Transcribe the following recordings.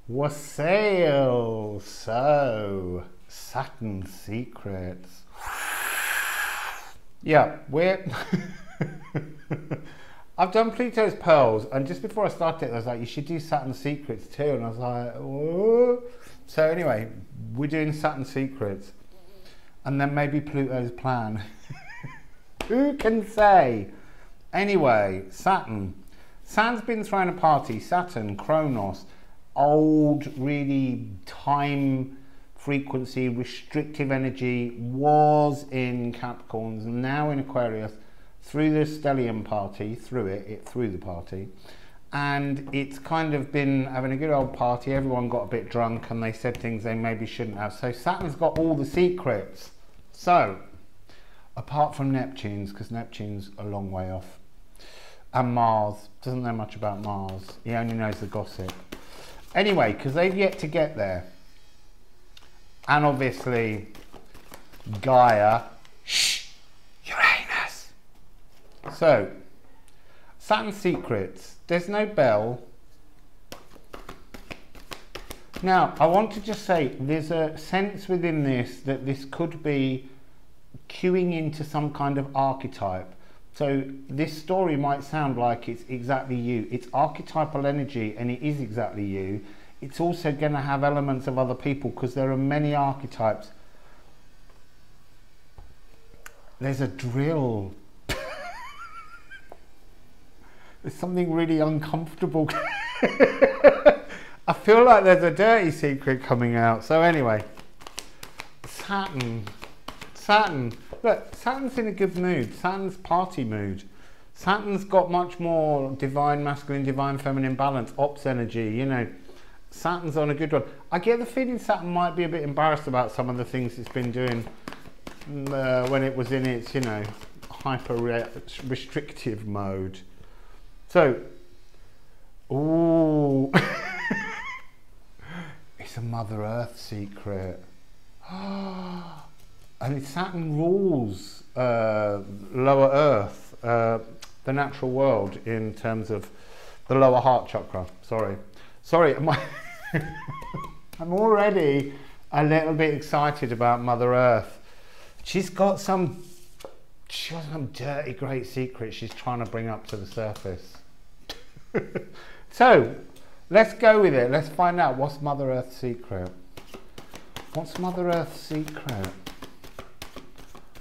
Wassail. So, Saturn secrets. Yeah, we're... I've done Pluto's Pearls, and just before I started, I was like, you should do Saturn secrets too. And I was like, whoa. So anyway, we're doing Saturn secrets. And then maybe Pluto's plan. Who can say? Anyway, Saturn. Saturn's been throwing a party. Saturn, Kronos, old, really time frequency, restrictive energy, was in Capricorns, now in Aquarius, through the stellium party, through the party. And it's kind of been having a good old party. Everyone got a bit drunk and they said things they maybe shouldn't have. So Saturn's got all the secrets. So, apart from Neptune's, because Neptune's a long way off. And Mars, doesn't know much about Mars. He only knows the gossip. Anyway, because they've yet to get there. And obviously, Gaia, Uranus. So, Saturn secrets. There's no bell. Now, I want to just say, there's a sense within this that this could be cueing into some kind of archetype. So this story might sound like it's exactly you. It's archetypal energy, and it is exactly you. It's also going to have elements of other people, because there are many archetypes. There's a drill. There's something really uncomfortable. I feel like there's a dirty secret coming out. So anyway, Saturn. Look, Saturn's in a good mood. Saturn's party mood. Saturn's got much more divine masculine, divine feminine balance, ops energy, you know. Saturn's on a good one. I get the feeling Saturn might be a bit embarrassed about some of the things it's been doing when it was in its, you know, hyper restrictive mode. So, ooh. It's a Mother Earth secret. And Saturn rules lower Earth, the natural world, in terms of the lower heart chakra. Sorry, I'm already a little bit excited about Mother Earth. She's got some dirty great secret she's trying to bring up to the surface. So let's go with it. Let's find out what's Mother Earth's secret. What's Mother Earth's secret?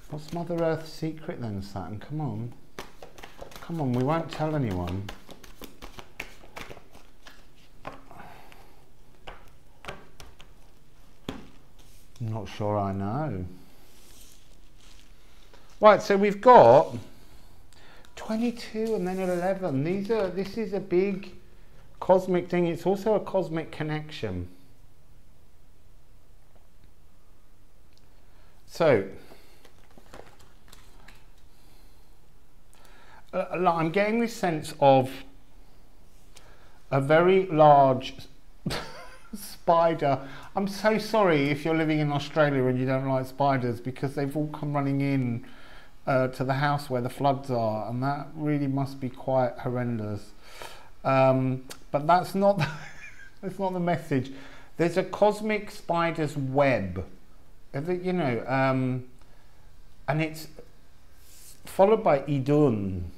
What's Mother Earth's secret then, Saturn? Come on. Come on, we won't tell anyone. I'm not sure I know. Right, so we've got 22 and then 11. This is a big cosmic thing. It's also a cosmic connection. So, I'm getting this sense of a very large spider. I'm so sorry if you're living in Australia and you don't like spiders, because they've all come running in to the house where the floods are, and that really must be quite horrendous. But that's not that's not the message. There's a cosmic spider's web, you know, and it's followed by Odin.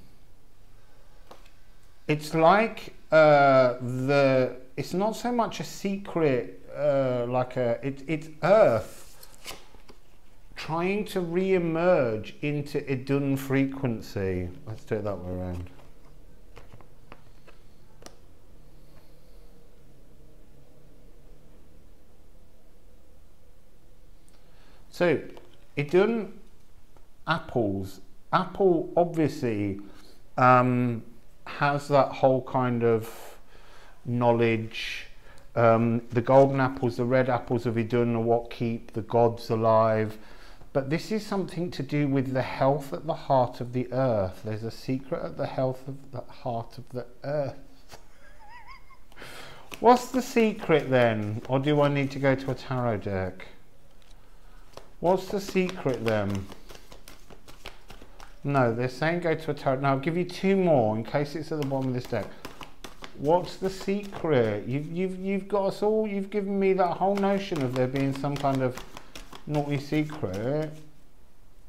It's like it's not so much a secret, it's Earth trying to re-emerge into Odin frequency. Let's do it that way around. So, Odin apples. Apple obviously has that whole kind of knowledge. The golden apples, the red apples of Odin are what keep the gods alive. But this is something to do with the health at the heart of the earth. There's a secret at the health of the heart of the earth. What's the secret then? Or do I need to go to a tarot deck? What's the secret then? No, they're saying go to a tarot. Now I'll give you two more in case it's at the bottom of this deck. What's the secret? You've got us all. You've given me that whole notion of there being some kind of naughty secret.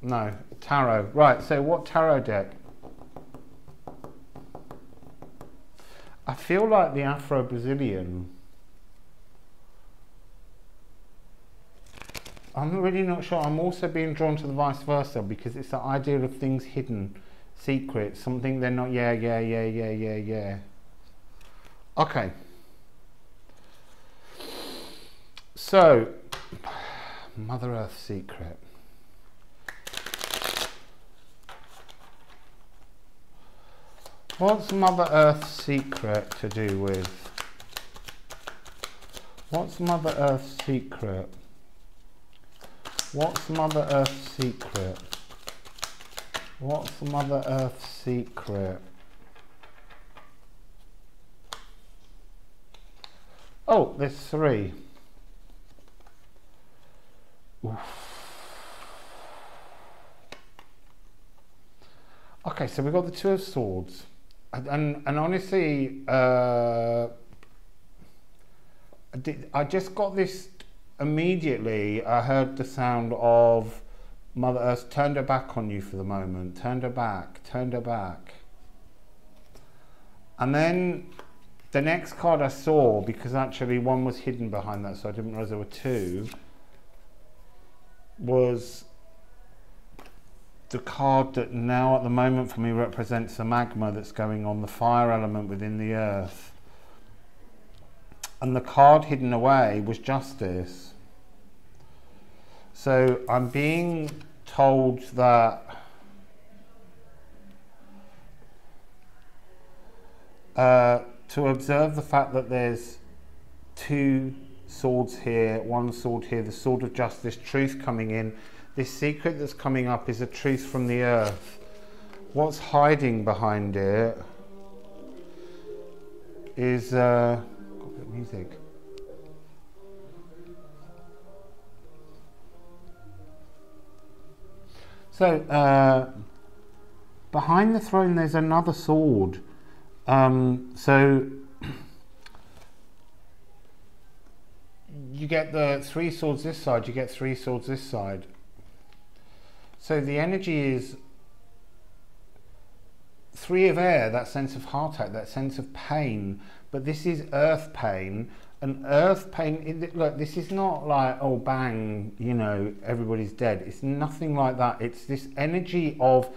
No, tarot. Right. So what tarot deck? I feel like the Afro-Brazilian. I'm really not sure. I'm also being drawn to the Viceversa because it's the idea of things hidden, secrets, something they're not. Yeah. Okay. So, Mother Earth secret. What's Mother Earth's secret to do with? What's Mother Earth's secret? What's Mother Earth's secret? What's Mother Earth's secret? Oh, there's 3. Oof. Okay, so we've got the 2 of Swords. And honestly, I just got this immediately. I heard the sound of Mother Earth turned her back on you for the moment. Turned her back. And then the next card I saw, because actually one was hidden behind that, so I didn't realize there were 2, was the card that now at the moment for me represents the magma that's going on, the fire element within the earth. And the card hidden away was Justice. So I'm being told that to observe the fact that there's 2 swords here, 1 sword here, the sword of justice, truth coming in. This secret that's coming up is a truth from the earth. What's hiding behind it is got a bit of music. So behind the throne there's another sword. So you get the 3 swords this side, you get 3 swords this side. So the energy is 3 of air, that sense of heartache, that sense of pain, but this is earth pain. And earth pain, look, this is not like, oh bang, you know, everybody's dead. It's nothing like that. It's this energy of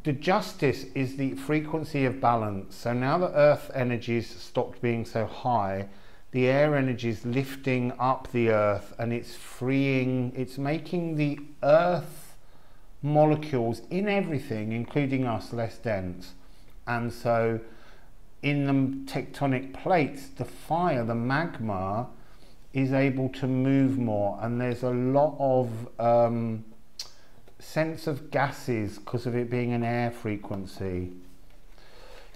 the justice is the frequency of balance. So now that earth energies stopped being so high, the air energy is lifting up the earth, and it's freeing, it's making the earth molecules in everything, including us, less dense. And so in the tectonic plates, the fire, the magma, is able to move more, and there's a lot of sense of gases because of it being an air frequency.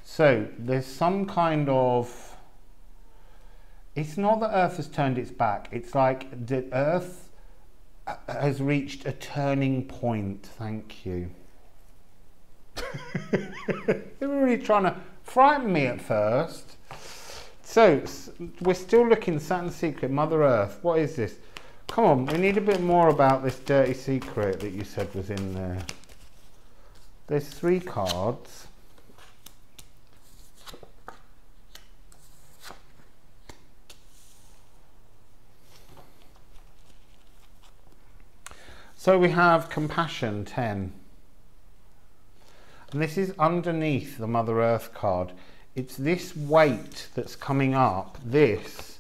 So there's some kind of, it's not that Earth has turned its back, it's like the Earth has reached a turning point. Thank you. They were really trying to frighten me at first. So we're still looking, Saturn secret, Mother Earth. What is this? Come on, we need a bit more about this dirty secret that you said was in there. There's 3 cards. So we have compassion, 10. And this is underneath the Mother Earth card. It's this weight that's coming up, this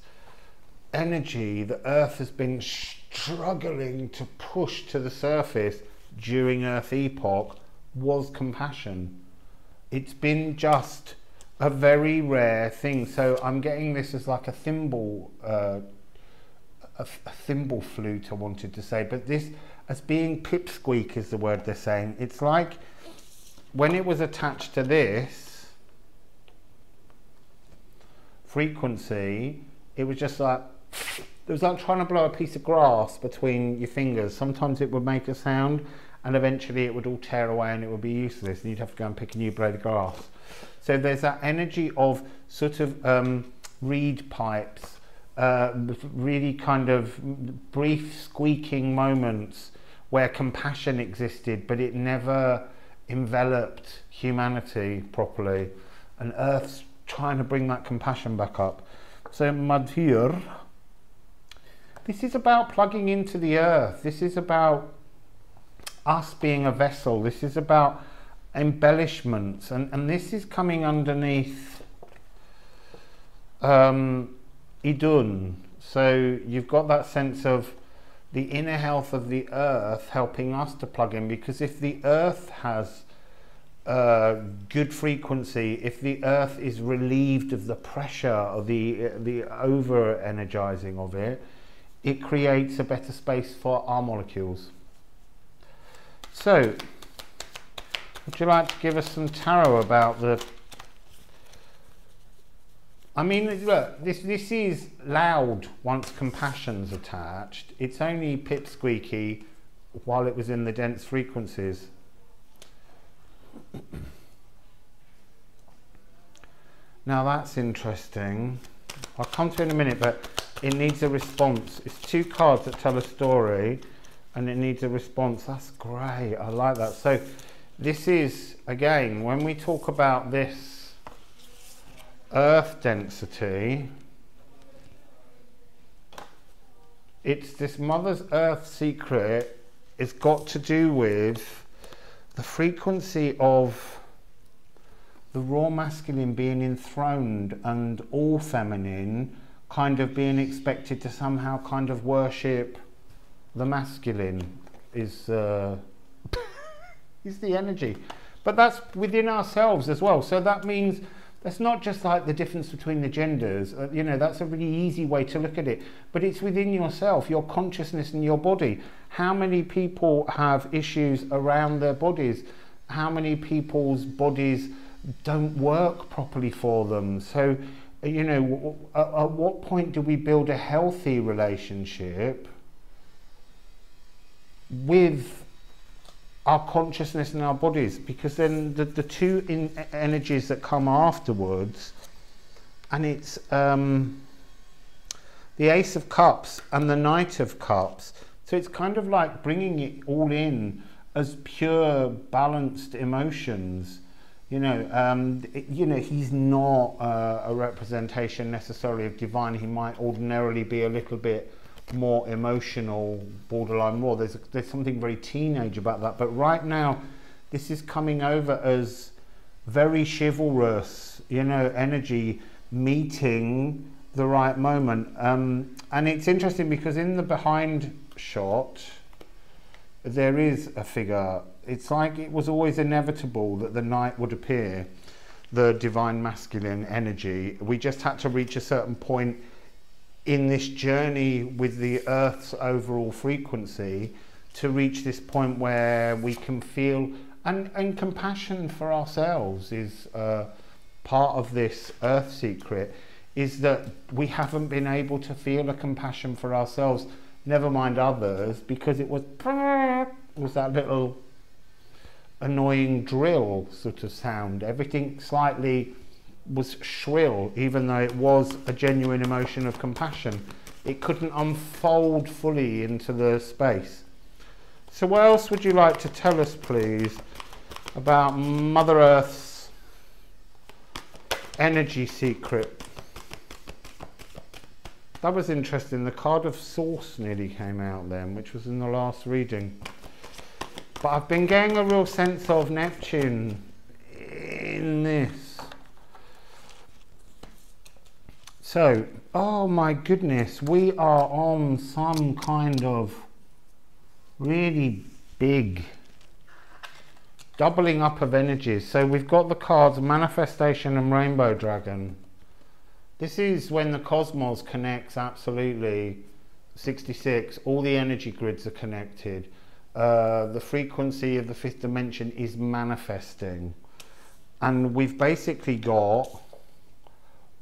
energy that Earth has been struggling to push to the surface during Earth epoch, was compassion. It's been just a very rare thing. So I'm getting this as like a thimble, a thimble flute, I wanted to say, but this as being pipsqueak is the word they're saying. It's like when it was attached to this frequency, it was just like, it was like trying to blow a piece of grass between your fingers. Sometimes it would make a sound, and eventually it would all tear away and it would be useless and you'd have to go and pick a new blade of grass. So there's that energy of sort of reed pipes, really kind of brief squeaking moments where compassion existed, but it never enveloped humanity properly, and Earth's trying to bring that compassion back up. So Madhur, this is about plugging into the Earth. This is about us being a vessel. This is about embellishments, and this is coming underneath Idun. So you've got that sense of the inner health of the Earth helping us to plug in, because if the Earth has good frequency, if the Earth is relieved of the pressure of the over energizing of it, it creates a better space for our molecules. So would you like to give us some tarot about the, I mean, look, this is loud once compassion's attached. It's only pipsqueaky while it was in the dense frequencies. Now that's interesting. I'll come to it in a minute, but it needs a response. It's 2 cards that tell a story and it needs a response. That's great. I like that. So this is, again, when we talk about this Earth density, it's this Mother's Earth secret. It's got to do with the frequency of the raw masculine being enthroned and all feminine kind of being expected to somehow kind of worship the masculine is is the energy. But that's within ourselves as well. So that means that's not just like the difference between the genders. You know, that's a really easy way to look at it. But it's within yourself, your consciousness and your body. How many people have issues around their bodies? How many people's bodies don't work properly for them? So, you know, at what point do we build a healthy relationship with our consciousness and our bodies? Because then the two energies that come afterwards, and it's the Ace of Cups and the Knight of Cups. So it's kind of like bringing it all in as pure, balanced emotions. You know, he's not a representation necessarily of divine. He might ordinarily be a little bit more emotional, borderline raw. There's something very teenage about that. But right now, this is coming over as very chivalrous, you know, energy meeting the right moment. And it's interesting because in the behind shot, there is a figure. It's like it was always inevitable that the knight would appear, the divine masculine energy. We just had to reach a certain point in this journey with the Earth's overall frequency to reach this point where we can feel, and compassion for ourselves is part of this Earth secret, is that we haven't been able to feel a compassion for ourselves, never mind others, because it was that little annoying drill sort of sound. Everything slightly was shrill, even though it was a genuine emotion of compassion. It couldn't unfold fully into the space. So what else would you like to tell us, please, about Mother Earth's energy secret? That was interesting. The card of Source nearly came out then, which was in the last reading. But I've been getting a real sense of Neptune in this. So, oh my goodness, we are on some kind of really big doubling up of energies. So we've got the cards Manifestation and Rainbow Dragon. This is when the cosmos connects absolutely. 66, all the energy grids are connected. The frequency of the 5th dimension is manifesting, and we've basically got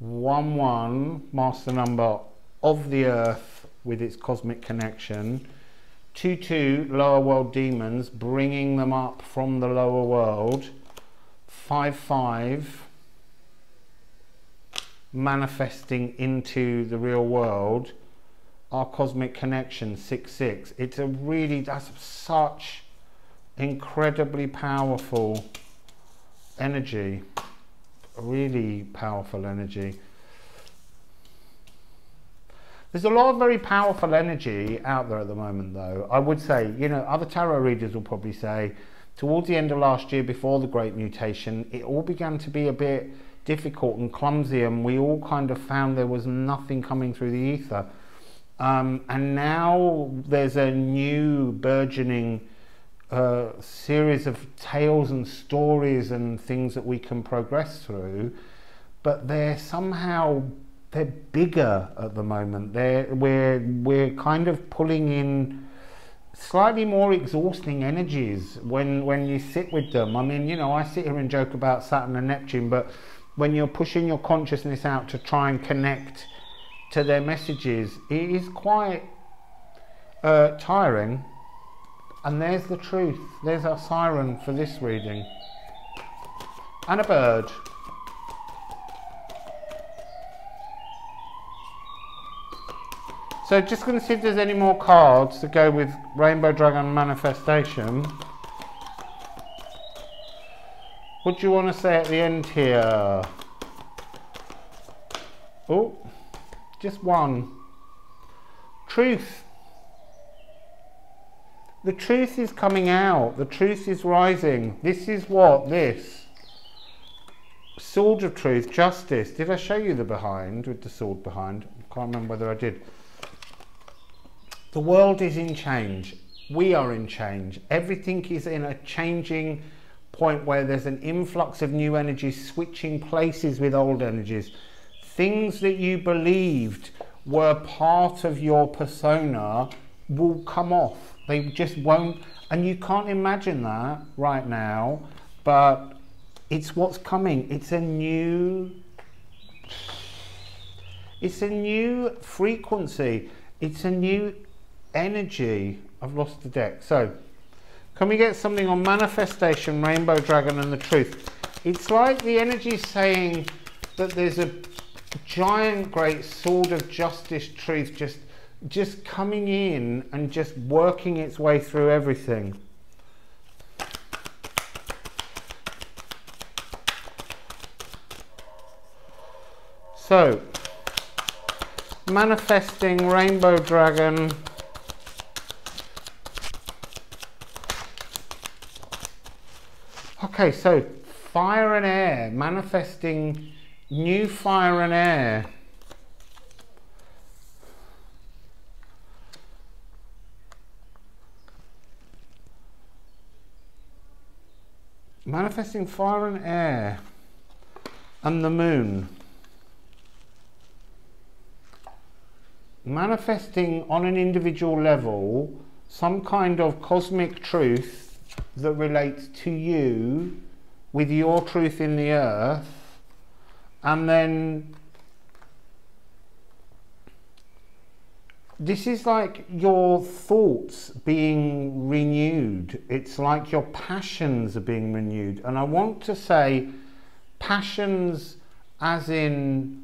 1-1 master number of the Earth with its cosmic connection, 2/2 lower world demons, bringing them up from the lower world. 5/5 manifesting into the real world. Our cosmic connection 6/6. It's a really, that's such incredibly powerful energy, really powerful energy. There's a lot of very powerful energy out there at the moment, though. I would say, you know, other tarot readers will probably say, towards the end of last year, before the Great Mutation, it all began to be a bit difficult and clumsy, and we all kind of found there was nothing coming through the ether. And now there's a new burgeoning series of tales and stories and things that we can progress through, but they're bigger at the moment. We're kind of pulling in slightly more exhausting energies when you sit with them. I mean, you know, I sit here and joke about Saturn and Neptune, but when you're pushing your consciousness out to try and connect to their messages, it is quite tiring. And there's the truth. There's our siren for this reading. And a bird. So just going to see if there's any more cards to go with Rainbow Dragon Manifestation. What do you want to say at the end here? Oh, just one. Truth. The truth is coming out. The truth is rising. This is what this. Sword of Truth, Justice. Did I show you the behind with the sword behind? I can't remember whether I did. The world is in change. We are in change. Everything is in a changing point where there's an influx of new energies switching places with old energies. Things that you believed were part of your persona will come off. They just won't, and you can't imagine that right now, but it's what's coming. It's a new frequency. It's a new energy. I've lost the deck. So can we get something on Manifestation, Rainbow Dragon and the Truth? It's like the energy saying that there's a giant great sword of justice, truth, just coming in and just working its way through everything. So manifesting Rainbow Dragon. Okay, so fire and air, manifesting new fire and air. Manifesting fire and air and the moon. Manifesting on an individual level some kind of cosmic truth that relates to you with your truth in the earth, and then this is like your thoughts being renewed. It's like your passions are being renewed. And I want to say passions as in,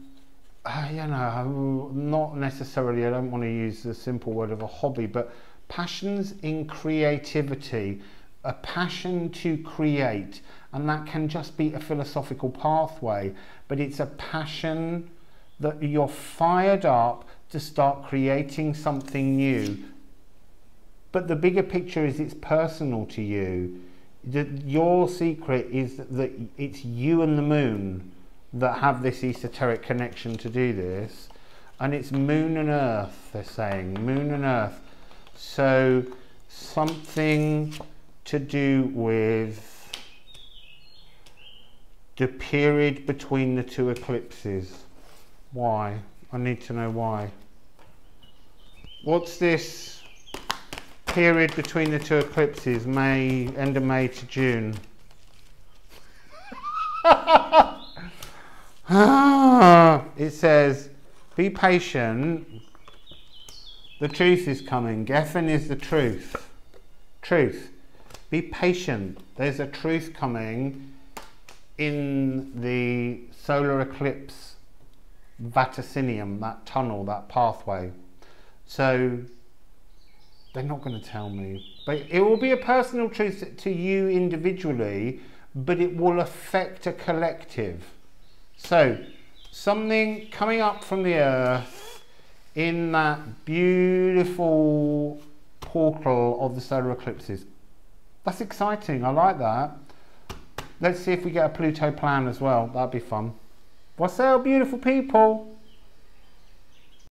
you know, not necessarily, I don't want to use the simple word of a hobby, but passions in creativity, a passion to create. And that can just be a philosophical pathway, but it's a passion that you're fired up to start creating something new. But the bigger picture is it's personal to you. Your secret is that it's you and the moon that have this esoteric connection to do this, and it's moon and earth, they're saying, moon and earth. So something to do with the period between the two eclipses. Why? I need to know why. What's this period between the two eclipses? May, end of May to June. It says, be patient. The truth is coming. Geffen is the truth. Truth. Be patient. There's a truth coming in the solar eclipse vaticinium, that tunnel, that pathway. So they're not going to tell me, but it will be a personal truth to you individually, but it will affect a collective. So something coming up from the earth in that beautiful portal of the solar eclipses. That's exciting. I like that. Let's see if we get a Pluto plan as well. That'd be fun. Wassail beautiful people.